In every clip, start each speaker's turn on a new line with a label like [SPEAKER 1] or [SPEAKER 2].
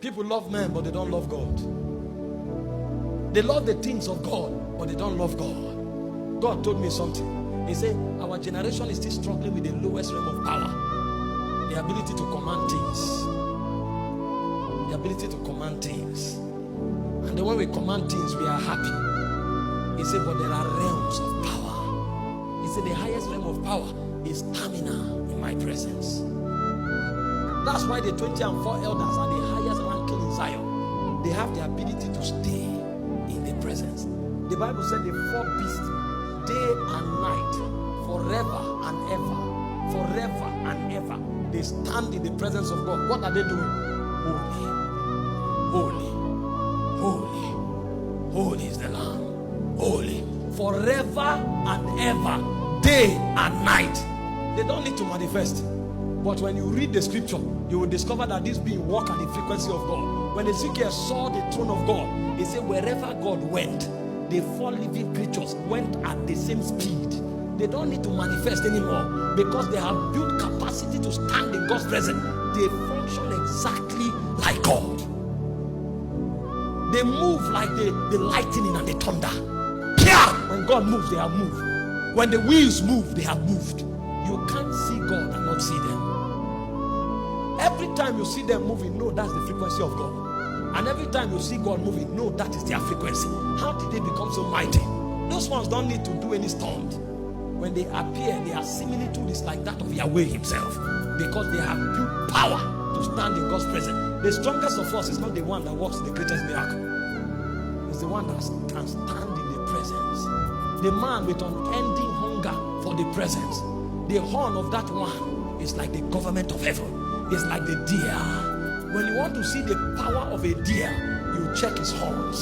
[SPEAKER 1] People love men, but they don't love God. They love the things of God, but they don't love God. God told me something. He said, our generation is still struggling with the lowest realm of power. The ability to command things. The ability to command things. And then when we command things, we are happy. He said, but there are realms of power. He said, the highest realm of power is stamina in my presence. That's why the 24 elders are the highest ranking in Zion. They have the ability to stay in the presence. The Bible said the four beasts, day and night, forever and ever, forever and ever, they stand in the presence of God. What are they doing? Holy, holy, holy, holy is the Lamb. Holy, forever and ever, day and night. They don't need to manifest. But when you read the scripture, you will discover that this being walk at the frequency of God. When Ezekiel saw the throne of God, he said wherever God went, the four living creatures went at the same speed. They don't need to manifest anymore because they have built capacity to stand in God's presence. They function exactly like God. They move like the lightning and the thunder. When God moves, they have moved. When the wheels move, they have moved. You can't see God and not see them. Every time you see them moving, know that's the frequency of God. And every time you see God moving, know that is their frequency. How did they become so mighty? Those ones don't need to do any stunt. When they appear, their similitude is like that of Yahweh himself, because they have built power to stand in God's presence. The strongest of us is not the one that works the greatest miracle. It's the one that can stand in the presence. The man with unending hunger for the presence. The horn of that one is like the government of heaven. It's like the deer. When you want to see the power of a deer, you check his horns.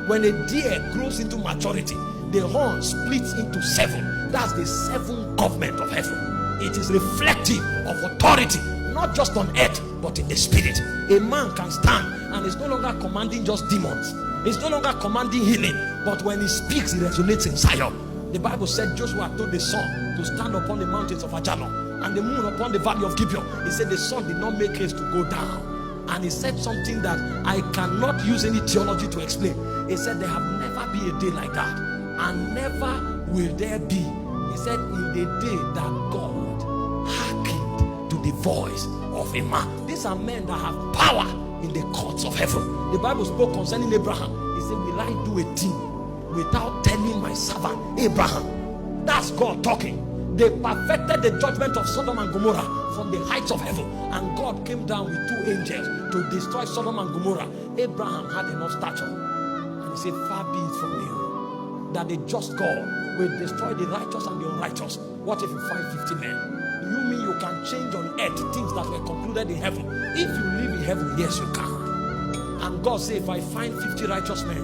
[SPEAKER 1] When a deer grows into maturity, the horn splits into 7. That's the 7 government of heaven. It is reflective of authority, not just on earth, but in the spirit. A man can stand and is no longer commanding just demons. He's no longer commanding healing, but when he speaks, it resonates in Zion. The Bible said Joshua told the sun to stand upon the mountains of Ajalon and the moon upon the valley of Gibeon. He said the sun did not make haste to go down. And he said something that I cannot use any theology to explain. He said there have never been a day like that, and never will there be. He said in the day that God hearkened to the voice of a man. These are men that have power in the courts of heaven. The Bible spoke concerning Abraham. He said, will I do a thing without telling my servant Abraham? That's God talking. They perfected the judgment of Sodom and Gomorrah from the heights of heaven, and God came down with 2 angels to destroy Sodom and Gomorrah. Abraham had enough stature, and he said, far be it from you that the just God will destroy the righteous and the unrighteous. What if you find 50 men? Do you mean you can change on earth things that were concluded in heaven? If you live in heaven, yes you can. And God said, if I find 50 righteous men,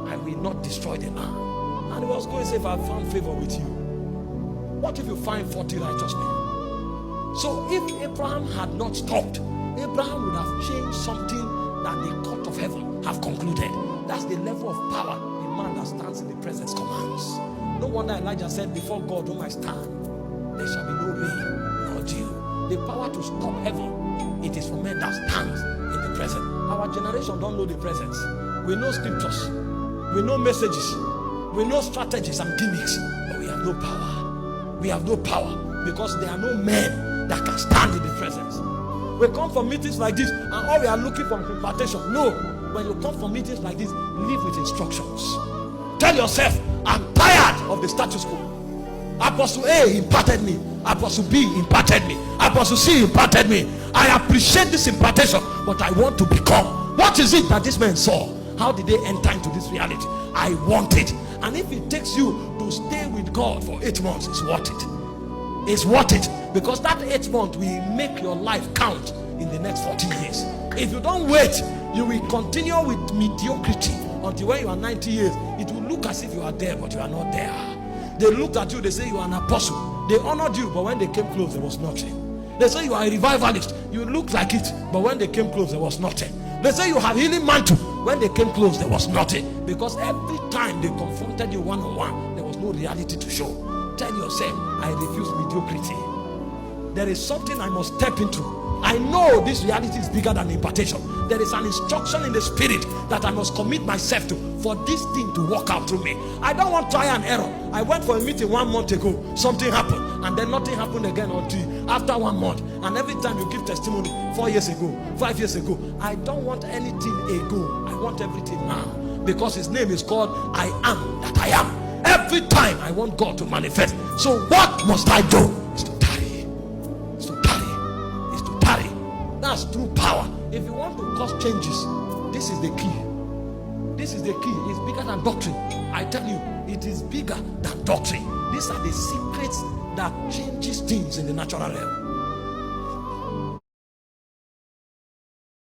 [SPEAKER 1] I will not destroy the land. And he was going to say, if I found favor with you, what if you find 40 righteous men? So if Abraham had not stopped, Abraham would have changed something that the court of heaven have concluded. That's the level of power a man that stands in the presence commands. No wonder Elijah said, before God whom I stand, there shall be no rain nor dew. The power to stop heaven, it is for men that stands in the presence. Our generation don't know the presence. We know scriptures, we know messages, we know strategies and gimmicks, but we have no power. We have no power because there are no men that can stand in the presence. We come for meetings like this and all we are looking for is impartation. No, when you come for meetings like this, live with instructions. Tell yourself, I'm tired of the status quo. Apostle A imparted me, Apostle B imparted me, Apostle C imparted me. I appreciate this impartation, but I want to become. What is it that this man saw? How did they enter into this reality? I want it. And if it takes you to stay with God for 8 months, it's worth it. It's worth it. Because that 8 months will make your life count in the next 40 years. If you don't wait, you will continue with mediocrity until when you are 90 years. It will look as if you are there, but you are not there. They looked at you, they say you are an apostle. They honored you, but when they came close, there was nothing. They say you are a revivalist. You look like it, but when they came close, there was nothing. They say you have healing mantle. When they came close, there was nothing. Because every time they confronted you one-on-one, there was no reality to show. Tell yourself, I refuse mediocrity. There is something I must step into. I know this reality is bigger than impartation. there is an instruction in the spirit that I must commit myself to for this thing to work out through me. I don't want try and error. I went for a meeting 1 month ago, something happened, and then nothing happened again until after 1 month. And every time you give testimony, 4 years ago, 5 years ago, I don't want anything ago. I want everything now, because his name is called I am that I am. Every time I want God to manifest. So what must I do? Is to tarry. Is to tarry. Is to tarry. That's true power. If you want to cause changes, this is the key. This is the key. It's bigger than doctrine. I tell you, it is bigger than doctrine. These are the secrets that changes things in the natural realm.